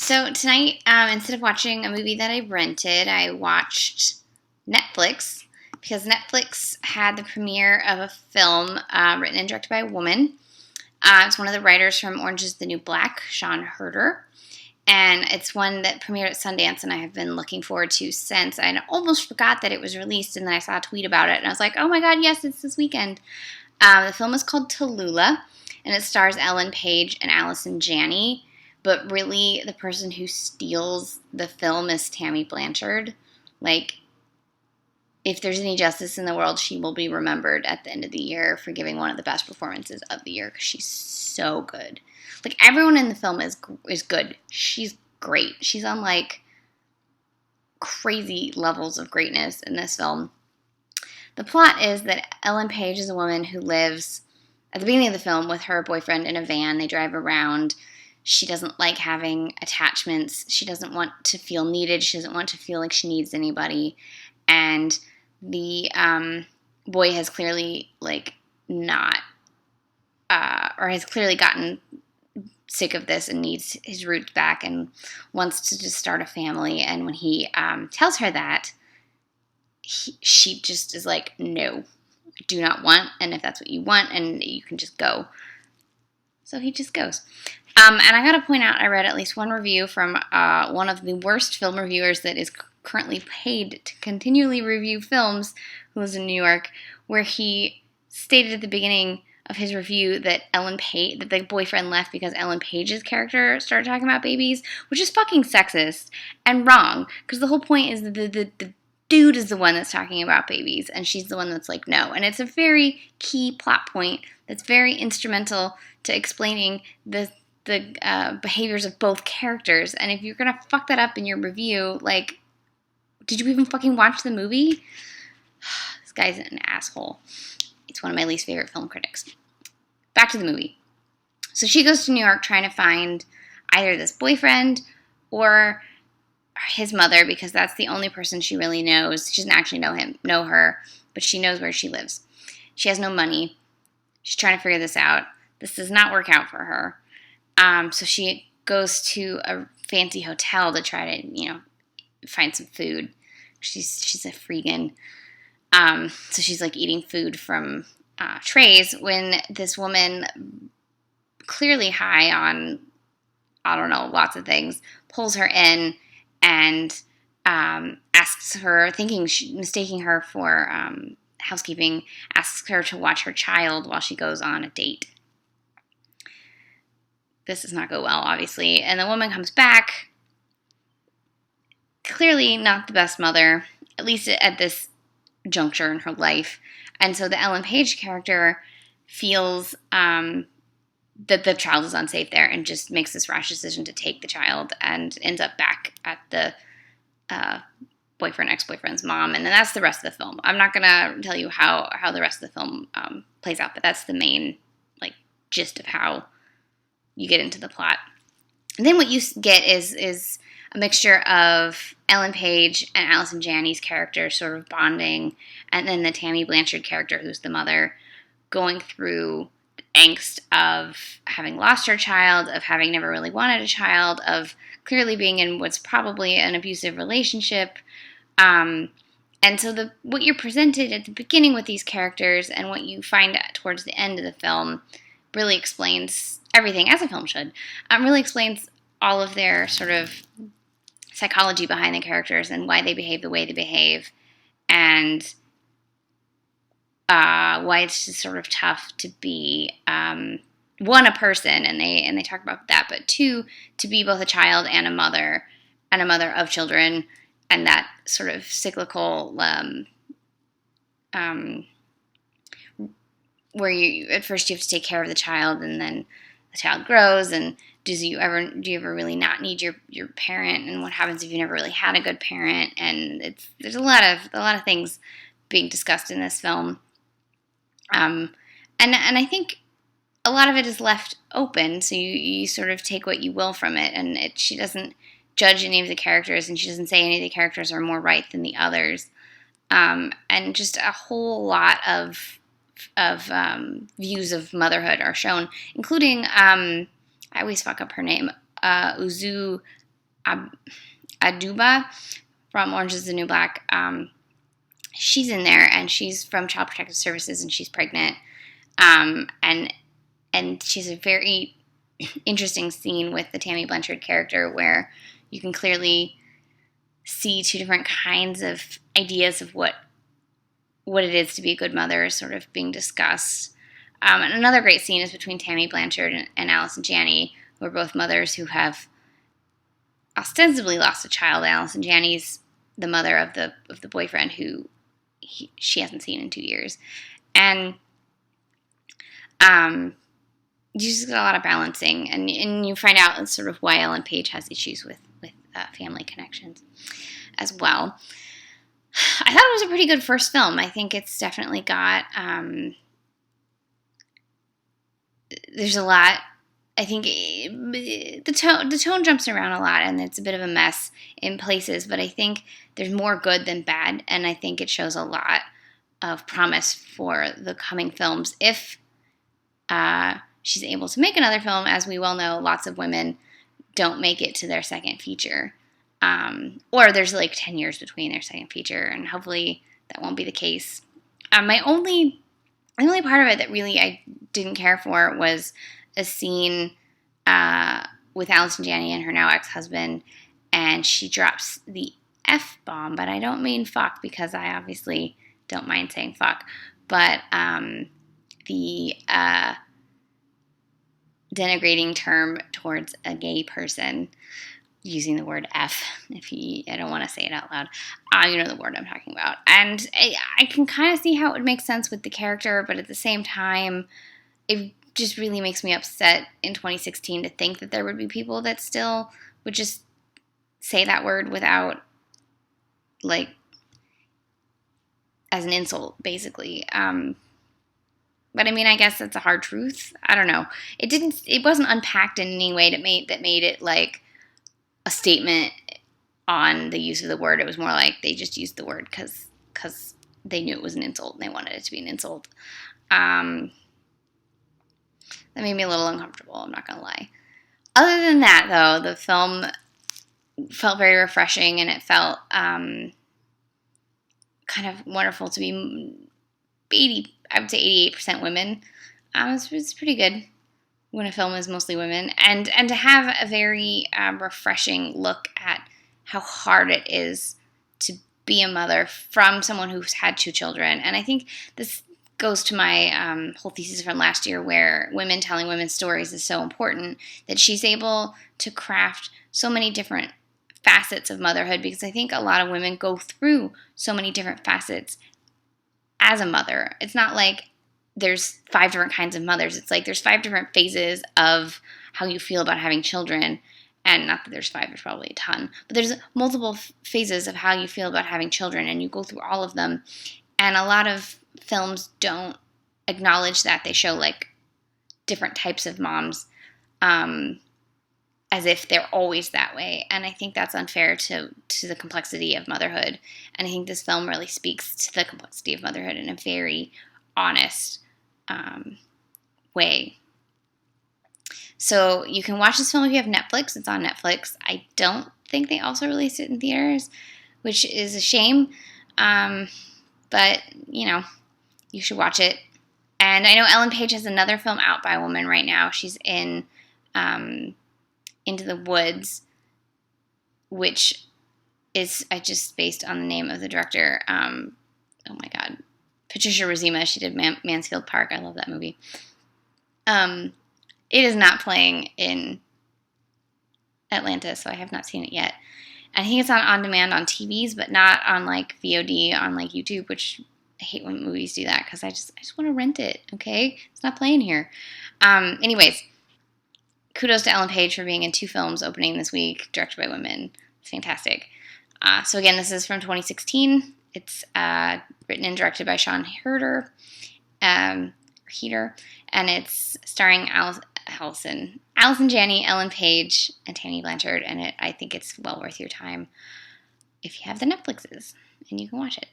So tonight, instead of watching a movie that I rented, I watched Netflix because Netflix had the premiere of a film written and directed by a woman. It's one of the writers from Orange is the New Black, Sîan Heder. And it's one that premiered at Sundance, and I have been looking forward to since. I almost forgot that it was released, and then I saw a tweet about it, and I was like, oh my god, yes, it's this weekend. The film is called Tallulah, and it stars Ellen Page and Allison Janney. But really, the person who steals the film is Tammy Blanchard. Like, if there's any justice in the world, she will be remembered at the end of the year for giving one of the best performances of the year because she's so good. Like, everyone in the film is good. She's great. She's on, like, crazy levels of greatness in this film. The plot is that Ellen Page is a woman who lives, at the beginning of the film, with her boyfriend in a van. They drive around. She doesn't like having attachments. She doesn't want to feel needed. She doesn't want to feel like she needs anybody. And the boy has clearly, like, not, or has clearly gotten sick of this and needs his roots back and wants to just start a family. And when he tells her that, she just is like, no, I do not want. And if that's what you want, and you can just go. So he just goes. And I got to point out, I read at least one review from one of the worst film reviewers that is currently paid to continually review films, who lives in New York, where he stated at the beginning of his review that that the boyfriend left because Ellen Page's character started talking about babies, which is fucking sexist and wrong, because the whole point is that the dude is the one that's talking about babies, and she's the one that's like, no. And it's a very key plot point that's very instrumental to explaining the behaviors of both characters. And if you're gonna fuck that up in your review, like, did you even fucking watch the movie? This guy's an asshole. It's one of my least favorite film critics. Back to the movie. So she goes to New York trying to find either this boyfriend or his mother, because that's the only person she really knows. She doesn't actually know her, but she knows where she lives. She has no money. She's trying to figure this out. This does not work out for her. So she goes to a fancy hotel to try to, find some food. She's a freegan. So she's like eating food from trays when this woman, clearly high on, I don't know, lots of things, pulls her in and asks her, mistaking her for housekeeping, asks her to watch her child while she goes on a date. This does not go well, obviously. And the woman comes back, clearly not the best mother, at least at this juncture in her life. And so the Ellen Page character feels that the child is unsafe there and just makes this rash decision to take the child and ends up back at the ex-boyfriend's mom. And then that's the rest of the film. I'm not going to tell you how the rest of the film plays out, but that's the main, like, gist of how you get into the plot. And then what you get is a mixture of Ellen Page and Allison Janney's character sort of bonding, and then the Tammy Blanchard character, who's the mother, going through the angst of having lost her child, of having never really wanted a child, of clearly being in what's probably an abusive relationship. And so what you're presented at the beginning with these characters and what you find towards the end of the film really explains everything, as a film should. Really explains all of their sort of psychology behind the characters and why they behave the way they behave, and why it's just sort of tough to be one, a person, and they talk about that, but two, to be both a child and a mother of children, and that sort of cyclical where at first you have to take care of the child, and then the child grows, and do you ever really not need your parent, and what happens if you never really had a good parent? And there's a lot of things being discussed in this film, and I think a lot of it is left open, so you sort of take what you will from it, and she doesn't judge any of the characters, and she doesn't say any of the characters are more right than the others, and just a whole lot of views of motherhood are shown, including I always fuck up her name, Uzu Aduba from Orange is the New Black. She's in there, and she's from Child Protective Services, and she's pregnant. And she's a very interesting scene with the Tammy Blanchard character where you can clearly see two different kinds of ideas of what it is to be a good mother sort of being discussed. And another great scene is between Tammy Blanchard and Allison Janney, who are both mothers who have ostensibly lost a child. Allison Janney's the mother of the boyfriend who she hasn't seen in 2 years. And you just get a lot of balancing, and you find out sort of why Ellen Page has issues with family connections as well. I thought it was a pretty good first film. I think it's definitely got, there's a lot. I think the tone jumps around a lot, and it's a bit of a mess in places, but I think there's more good than bad, and I think it shows a lot of promise for the coming films. If she's able to make another film, as we well know, lots of women don't make it to their second feature. Or there's like 10 years between their second feature, and hopefully that won't be the case. The only part of it that really I didn't care for was a scene with Allison Janney and her now ex-husband, and she drops the F-bomb, but I don't mean fuck, because I obviously don't mind saying fuck, but the denigrating term towards a gay person, using the word F, I don't want to say it out loud. You know the word I'm talking about. And I can kind of see how it would make sense with the character, but at the same time, it just really makes me upset in 2016 to think that there would be people that still would just say that word without, like, as an insult, basically. But I mean, I guess that's a hard truth. I don't know. It wasn't unpacked in any way that made it like a statement on the use of the word. It was more like they just used the word because they knew it was an insult and they wanted it to be an insult. That made me a little uncomfortable, I'm not going to lie. Other than that, though, the film felt very refreshing, and it felt kind of wonderful to be I would say 88% women. It's pretty good when a film is mostly women, and to have a very refreshing look at how hard it is to be a mother from someone who's had 2 children. And I think this goes to my whole thesis from last year, where women telling women's stories is so important, that she's able to craft so many different facets of motherhood, because I think a lot of women go through so many different facets as a mother. It's not like there's 5 different kinds of mothers. It's like there's 5 different phases of how you feel about having children. And not that there's 5, there's probably a ton. But there's multiple phases of how you feel about having children, and you go through all of them. And a lot of films don't acknowledge that. They show, like, different types of moms as if they're always that way. And I think that's unfair to the complexity of motherhood. And I think this film really speaks to the complexity of motherhood in a very honest way. So you can watch this film if you have Netflix. It's on Netflix. I don't think they also released it in theaters, which is a shame. But, you know, you should watch it. And I know Ellen Page has another film out by a woman right now. She's in Into the Woods, which is just based on the name of the director. Oh my God. Patricia Rozema. She did Mansfield Park. I love that movie. It is not playing in Atlanta, so I have not seen it yet. I think it's on demand on TVs, but not on like VOD on like YouTube, which I hate when movies do that, because I just want to rent it, okay? It's not playing here. Anyways, kudos to Ellen Page for being in 2 films opening this week, directed by women. It's fantastic. So again, this is from 2016. It's written and directed by Sîan Heder, and it's starring Allison Janney, Ellen Page, and Tammy Blanchard, and I think it's well worth your time if you have the Netflixes, and you can watch it.